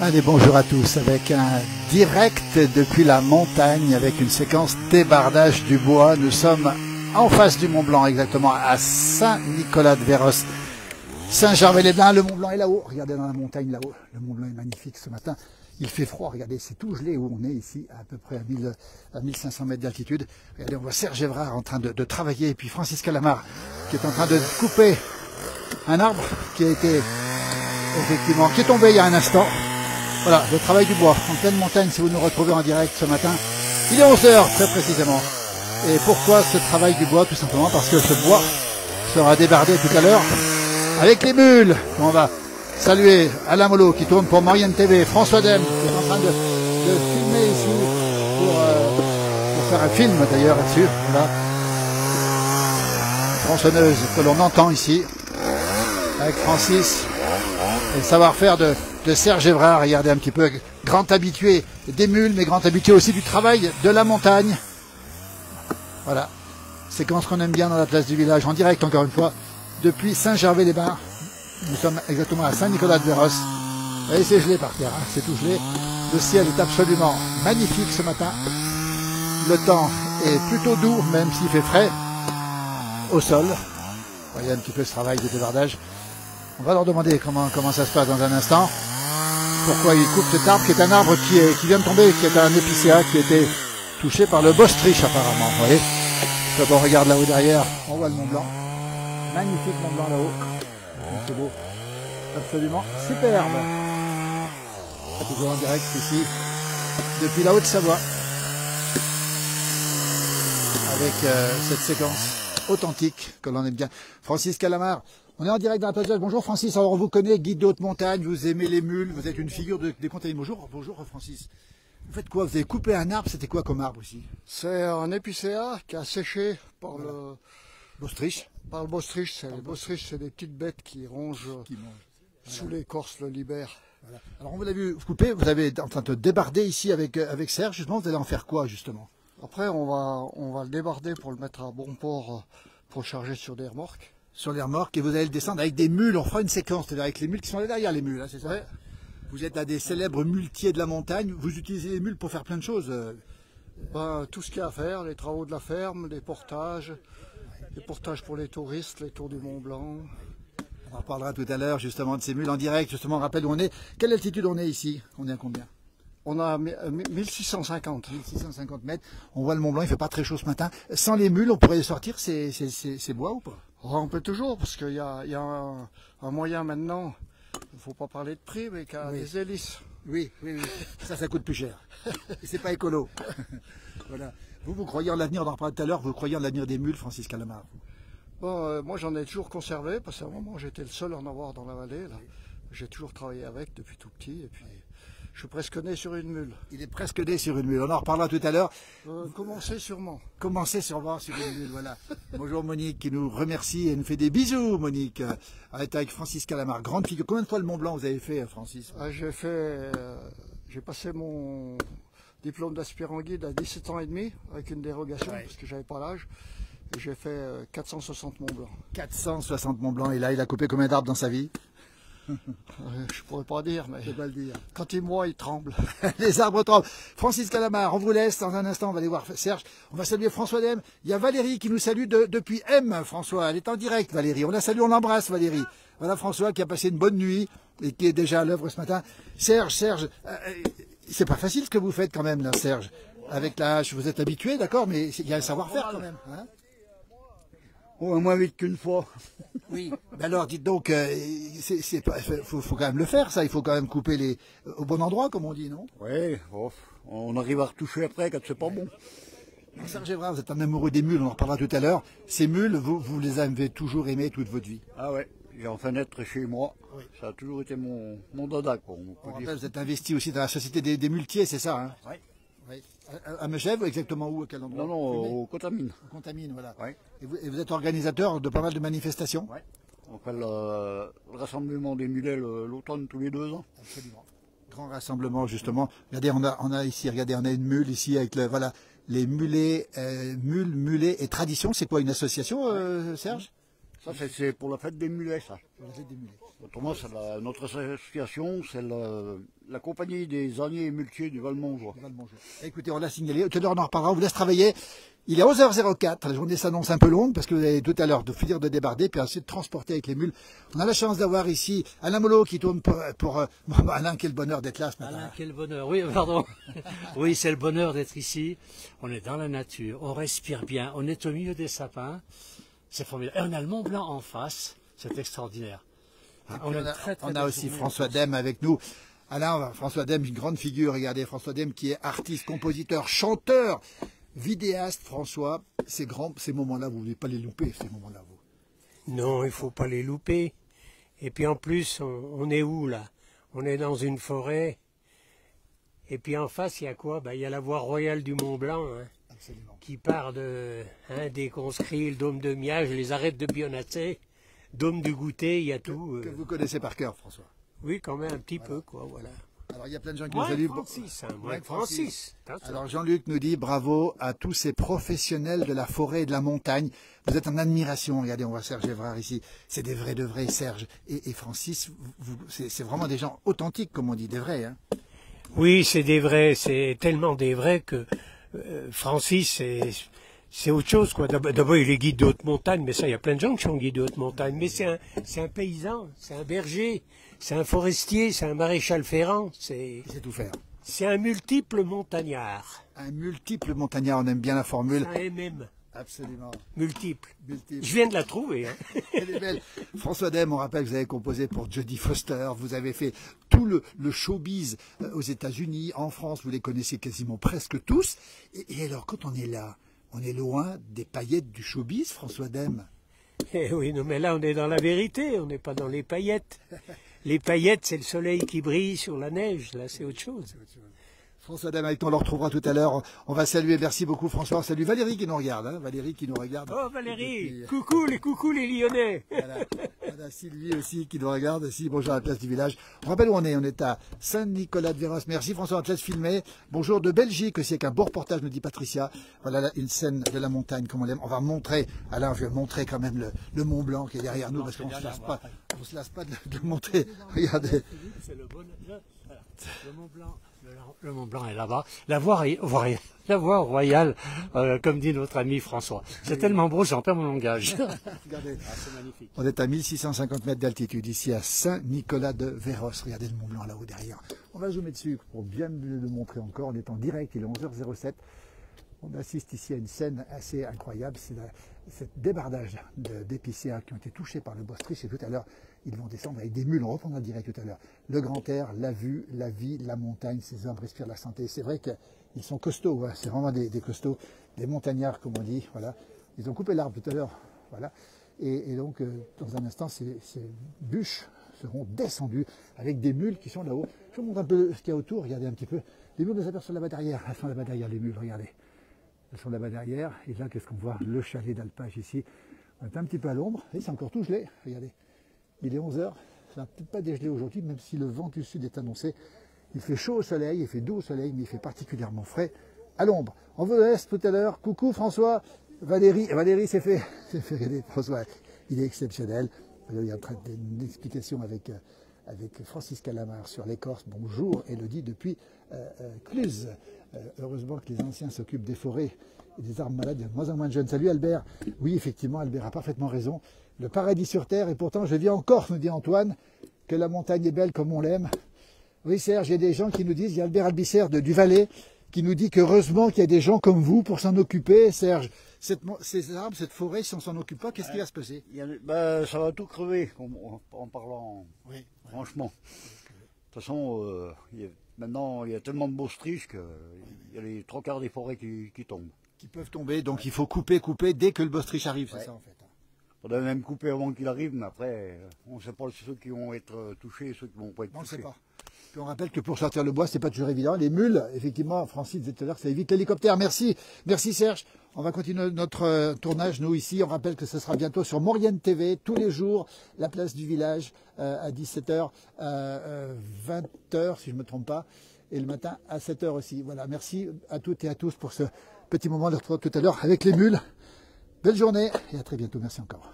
Allez, bonjour à tous, avec un direct depuis la montagne, avec une séquence débardage du bois. Nous sommes en face du Mont Blanc, exactement à Saint-Nicolas-de-Véros. Saint-Gervais-les-Bains, le Mont Blanc est là-haut. Regardez dans la montagne là-haut, le Mont Blanc est magnifique ce matin. Il fait froid, regardez, c'est tout gelé où on est ici, à peu près à 1500 mètres d'altitude. Regardez, on voit Serge Evrard en train de travailler, et puis Francis Calamar qui est en train de couper un arbre qui a été, effectivement, qui est tombé il y a un instant. Voilà, le travail du bois, en pleine montagne, si vous nous retrouvez en direct ce matin. Il est 11 h très précisément. Et pourquoi ce travail du bois? Tout simplement parce que ce bois sera débardé tout à l'heure avec les mules. On va saluer Alain Molot qui tourne pour Marianne TV, François Dem qui est en train de filmer ici pour faire un film d'ailleurs là-dessus. Voilà. Tronçonneuse que l'on entend ici avec Francis et le savoir-faire de Serge Evrard. Regardez un petit peu, grand habitué des mules, mais grand habitué aussi du travail de la montagne. Voilà, séquence qu'on aime bien dans la place du village, en direct encore une fois, depuis Saint-Gervais-les-Bains. Nous sommes exactement à Saint-Nicolas-de-Véros. Et c'est gelé par terre, hein, c'est tout gelé. Le ciel est absolument magnifique ce matin. Le temps est plutôt doux, même s'il fait frais au sol. Voyez un petit peu ce travail de débardage. On va leur demander comment ça se passe dans un instant. Pourquoi ils coupent cet arbre, qui est un arbre qui vient de tomber, qui est un épicéa, qui a été touché par le Bostriche apparemment. Vous voyez, quand on regarde là-haut derrière, on voit le Mont Blanc. Magnifique Mont Blanc là-haut. C'est beau. Absolument superbe. Toujours en direct ici, depuis la Haute-Savoie. Avec cette séquence authentique que l'on aime bien. Francis Calamar. On est en direct dans la place. Bonjour Francis, alors on vous connaît, guide de haute montagne, vous aimez les mules, vous êtes une figure des compagnies. Bonjour Francis. Vous faites quoi? Vous avez coupé un arbre, c'était quoi comme arbre aussi? C'est un épicéa qui a séché par le Bostriche. Par le Bostriche. Les Bostriches, c'est des petites bêtes qui rongent sous l'écorce le libère. Voilà. Alors on vous l'a vu couper, vous avez en train de débarder ici avec Serge, justement, vous allez en faire quoi justement? Après on va le débarder pour le mettre à bon port pour le charger sur des remorques. Sur les remorques, et vous allez le descendre avec des mules. On fera une séquence, c'est-à-dire avec les mules qui sont là derrière les mules, hein, c'est ça? Ouais. Vous êtes à des célèbres muletiers de la montagne, vous utilisez les mules pour faire plein de choses. Tout ce qu'il y a à faire, les travaux de la ferme, les portages pour les touristes, les tours du Mont Blanc. On en reparlera tout à l'heure justement de ces mules en direct, justement, on rappelle où on est. Quelle altitude on est ici? On est à combien? On a 1650. 1650 mètres. On voit le Mont Blanc, il fait pas très chaud ce matin. Sans les mules, on pourrait sortir ces bois ou pas? On peut toujours, parce qu'il y a un moyen maintenant, il ne faut pas parler de prix, mais qu'il y a des hélices. Oui. Ça coûte plus cher. Et c'est pas écolo. Voilà. Vous croyez en l'avenir, on en reparlera tout à l'heure, vous croyez en l'avenir des mules, Francis Calamar? Bon, moi j'en ai toujours conservé, parce qu'à un moment j'étais le seul à en avoir dans la vallée. J'ai toujours travaillé avec depuis tout petit, et puis je suis presque né sur une mule. Il est presque né sur une mule, on en reparlera tout à l'heure. Commencez sûrement. Commencez sûrement sur une mule, voilà. Bonjour Monique qui nous remercie et nous fait des bisous, Monique. Avec Francis Calamar, grande figure. Combien de fois le Mont Blanc vous avez fait, Francis? J'ai passé mon diplôme d'aspirant guide à 17 ans et demi, avec une dérogation, parce que j'avais pas l'âge. Et j'ai fait 460 Mont Blanc. 460 Mont Blanc, et là il a coupé combien d'arbres dans sa vie? Je pourrais pas dire, mais je peux pas le dire. Quand il moit, il tremble. Les arbres tremblent. Francis Calamar, on vous laisse dans un instant, on va aller voir Serge. On va saluer François Dem. Il y a Valérie qui nous salue depuis M, François. Elle est en direct, Valérie. On la salue, on l'embrasse, Valérie. Voilà François qui a passé une bonne nuit et qui est déjà à l'œuvre ce matin. Serge, c'est pas facile ce que vous faites quand même là, Serge. Avec la hache, vous êtes habitué, d'accord, mais il y a un savoir-faire quand même. Hein? Oh, moins vite qu'une fois. Oui. Mais alors, dites donc, faut quand même le faire, ça. Il faut quand même couper au bon endroit, comme on dit, non? Oui, on arrive à retoucher après quand c'est pas bon. Serge Evrard, vous êtes un amoureux des mules, on en reparlera tout à l'heure. Ces mules, vous les avez toujours aimées toute votre vie? Ah ouais, j'en fais naître chez moi. Oui. Ça a toujours été mon dada, quoi. On rappelle, vous êtes investi aussi dans la société des muletiers, c'est ça, hein? Oui. Oui. À Megève, exactement où, à quel endroit? Non, au Contamine. Au Contamine, voilà. Oui. Et vous êtes organisateur de pas mal de manifestations? Oui. On fait le rassemblement des mulets l'automne tous les 2 ans. Absolument. Grand rassemblement, justement. Regardez, on a ici, regardez, on a une mule ici avec les mulets et tradition. C'est quoi, une association, Serge? Ça, c'est pour la fête des mulets, ça. Pour la fête des mulets. Autrement, c'est notre association, c'est la compagnie des âniers et muletiers du Val-Montjoie. Écoutez, on l'a signalé. Tout à l'heure, on en reparlera. On vous laisse travailler. Il est 11h04. La journée s'annonce un peu longue parce que vous allez tout à l'heure de finir de débarder puis ensuite de transporter avec les mules. On a la chance d'avoir ici Alain Molot qui tourne pour Alain, quel bonheur d'être là ce matin. Alain, quel bonheur. Oui, pardon. Oui, c'est le bonheur d'être ici. On est dans la nature, on respire bien, on est au milieu des sapins. C'est formidable. Et on a le Mont Blanc en face. C'est extraordinaire. On a aussi François Dème avec nous. Alain, François Dème, une grande figure. Regardez, François Dème qui est artiste, compositeur, chanteur, vidéaste. François, ces moments-là, vous ne voulez pas les louper, ces moments-là, vous. Non, il ne faut pas les louper. Et puis en plus, on est où là? On est dans une forêt. Et puis en face, il y a quoi? Il y a la voie royale du Mont Blanc, hein, qui part des conscrits, le dôme de Miage, les arêtes de Bionacé, dôme du Goûter, il y a tout. Que vous connaissez par cœur, François. Oui, quand même un petit peu, quoi, voilà. Alors, il y a plein de gens qui nous saluent. Francis. Alors, Jean-Luc nous dit bravo à tous ces professionnels de la forêt et de la montagne. Vous êtes en admiration. Regardez, on voit Serge Evrard ici. C'est des vrais de vrais, Serge et Francis. C'est vraiment des gens authentiques, comme on dit, des vrais. Hein. Oui, c'est des vrais. C'est tellement des vrais que Francis, c'est autre chose, quoi. D'abord, il est guide de haute montagne, mais ça, il y a plein de gens qui sont guides de haute montagne. Mais c'est un paysan, c'est un berger, c'est un forestier, c'est un maréchal ferrant. C'est tout faire. C'est un multiple montagnard. Un multiple montagnard, on aime bien la formule. Un MM. Absolument. Multiple. Je viens de la trouver. Hein. Elle est belle. François Dème, on rappelle que vous avez composé pour Jodie Foster, vous avez fait tout le showbiz aux États-Unis, en France, vous les connaissez quasiment presque tous. Et alors, quand on est là, on est loin des paillettes du showbiz, François Dème. Eh oui, non, mais là, on est dans la vérité, on n'est pas dans les paillettes. Les paillettes, c'est le soleil qui brille sur la neige, là, c'est autre chose. François Dème avec nous, on le retrouvera tout à l'heure. On va saluer, merci beaucoup François. Salut Valérie qui nous regarde, hein. Valérie qui nous regarde. Oh Valérie, coucou les Lyonnais. Voilà, Sylvie aussi qui nous regarde aussi. Bonjour à la place du village. On rappelle où on est à Saint-Nicolas-de-Véros. Merci François, on te laisse filmer. Bonjour de Belgique aussi avec un beau reportage, nous dit Patricia. Voilà là, une scène de la montagne comme on l'aime. On va montrer, Alain, je vais montrer quand même le Mont Blanc qui est derrière nous parce qu'on ne se lasse pas de le montrer. Regardez. C'est le Mont Blanc. Le Mont Blanc est là-bas. La voie royale, comme dit notre ami François. C'est tellement beau, j'en perds mon langage. Regardez, c'est magnifique. On est à 1650 mètres d'altitude, ici à Saint-Nicolas-de-Véros. Regardez le Mont Blanc là-haut derrière. On va zoomer dessus pour bien le montrer encore. On est en direct, il est 11h07. On assiste ici à une scène assez incroyable. C'est ce débardage d'épicéas qui ont été touchés par le bostryche. Et tout à l'heure, ils vont descendre avec des mules. On reprendra direct tout à l'heure. Le grand air, la vue, la vie, la montagne. Ces hommes respirent la santé. C'est vrai qu'ils sont costauds. Voilà. C'est vraiment des costauds, des montagnards, comme on dit. Voilà. Ils ont coupé l'arbre tout à l'heure. Voilà. Et donc, dans un instant, ces bûches seront descendues avec des mules qui sont là-haut. Je vous montre un peu ce qu'il y a autour. Regardez un petit peu. Les mules, on les aperçoit là-bas derrière. Elles sont là-bas derrière, les mules. Regardez. Elles sont là-bas derrière. Et là, qu'est-ce qu'on voit? Le chalet d'alpage ici. On est un petit peu à l'ombre. Et c'est encore tout gelé. Regardez. Il est 11h. Ça n'a peut-être pas dégelé aujourd'hui, même si le vent du sud est annoncé. Il fait chaud au soleil, il fait doux au soleil, mais il fait particulièrement frais à l'ombre. On vous laisse tout à l'heure. Coucou François. Valérie s'est fait aider. François, il est exceptionnel. Il y a une explication avec Francis Calamar sur l'écorce. Bonjour Élodie depuis Cluse. Heureusement que les anciens s'occupent des forêts et des arbres malades. Il y a de moins en moins de jeunes. Salut Albert. Oui, effectivement, Albert a parfaitement raison. Le paradis sur terre, et pourtant je vis en Corse, nous dit Antoine, que la montagne est belle comme on l'aime. Oui Serge, il y a des gens qui nous disent, il y a Albert Albisser du Valais, qui nous dit qu'heureusement qu'il y a des gens comme vous pour s'en occuper. Serge, ces arbres, cette forêt, si on s'en occupe pas, qu'est-ce qui va se passer? Ça va tout crever, en parlant franchement. De toute façon, maintenant, il y a tellement de bostryches qu'il y a les 3/4 des forêts qui tombent. Qui peuvent tomber, donc il faut couper dès que le bostryche arrive, c'est ça en fait. On doit même couper avant qu'il arrive, mais après, on ne sait pas ceux qui vont être touchés et ceux qui ne vont pas être touchés. On ne sait pas. Puis on rappelle que pour sortir le bois, c'est pas toujours évident. Les mules, effectivement, Francis disait tout à l'heure, ça évite l'hélicoptère. Merci Serge. On va continuer notre tournage, nous, ici. On rappelle que ce sera bientôt sur Maurienne TV, tous les jours, la place du village, à 17h, 20h, si je ne me trompe pas, et le matin à 7h aussi. Voilà, merci à toutes et à tous pour ce petit moment de retrouver tout à l'heure avec les mules. Belle journée et à très bientôt. Merci encore.